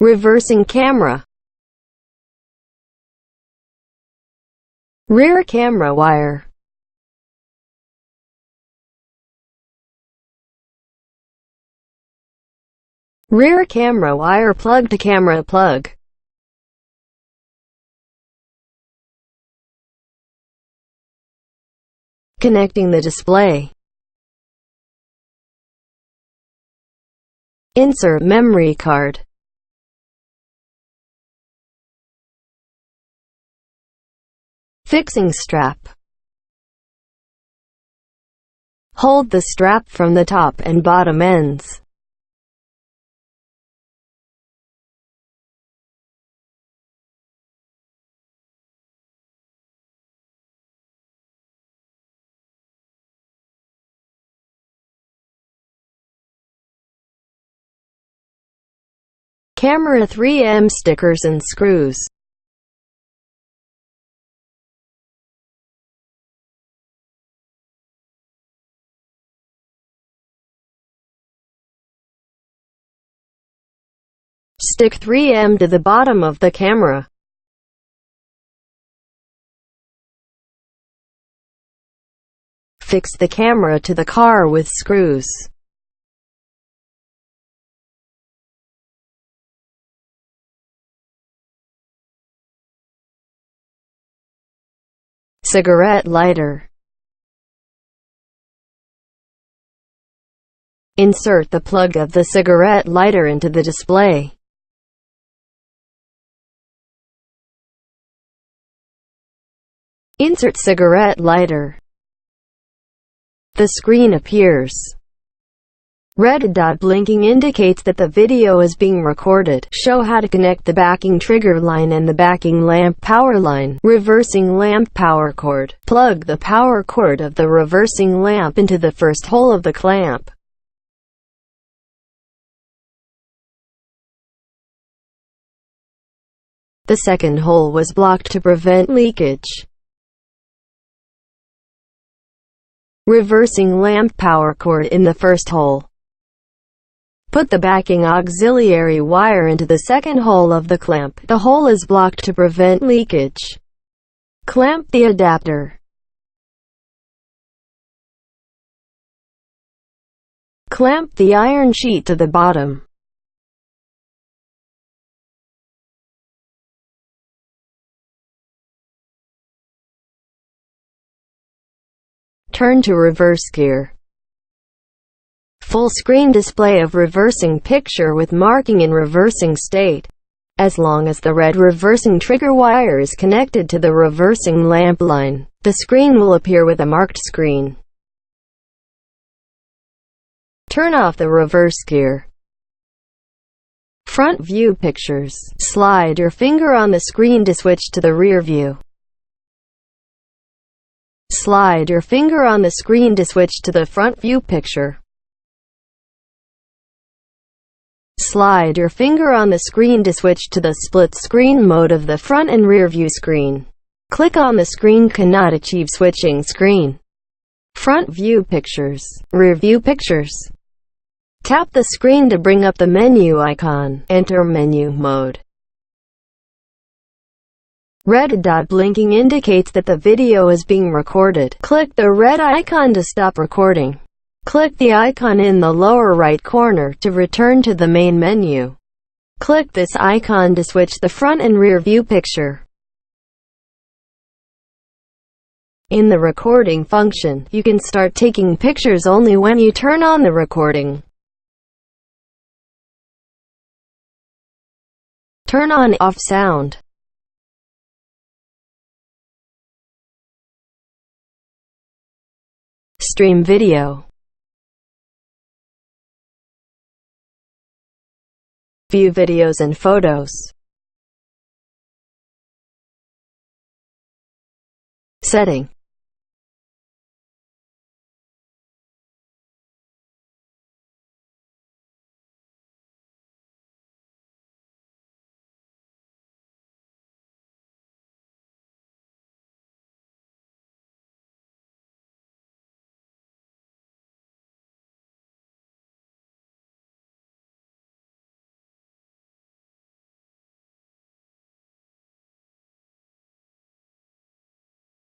Reversing camera. Rear camera wire. Rear camera wire plug to camera plug. Connecting the display. Insert memory card. Fixing strap. Hold the strap from the top and bottom ends. Camera 3M stickers and screws. Stick 3M to the bottom of the camera. Fix the camera to the car with screws. Cigarette lighter. Insert the plug of the cigarette lighter into the display. Insert cigarette lighter. The screen appears. Red dot blinking indicates that the video is being recorded. Show how to connect the backing trigger line and the backing lamp power line. Reversing lamp power cord. Plug the power cord of the reversing lamp into the first hole of the clamp. The second hole was blocked to prevent leakage. Reversing lamp power cord in the first hole. Put the backing auxiliary wire into the second hole of the clamp. The hole is blocked to prevent leakage. Clamp the adapter. Clamp the iron sheet to the bottom. Turn to reverse gear. Full screen display of reversing picture with marking in reversing state. As long as the red reversing trigger wire is connected to the reversing lamp line, the screen will appear with a marked screen. Turn off the reverse gear. Front view pictures. Slide your finger on the screen to switch to the rear view. Slide your finger on the screen to switch to the front view picture. Slide your finger on the screen to switch to the split screen mode of the front and rear view screen. Click on the screen cannot achieve switching screen. Front view pictures. Rear view pictures. Tap the screen to bring up the menu icon. Enter menu mode. Red dot blinking indicates that the video is being recorded. Click the red icon to stop recording. Click the icon in the lower right corner to return to the main menu. Click this icon to switch the front and rear view picture. In the recording function, you can start taking pictures only when you turn on the recording. Turn on off sound. Stream video. View videos and photos. Setting.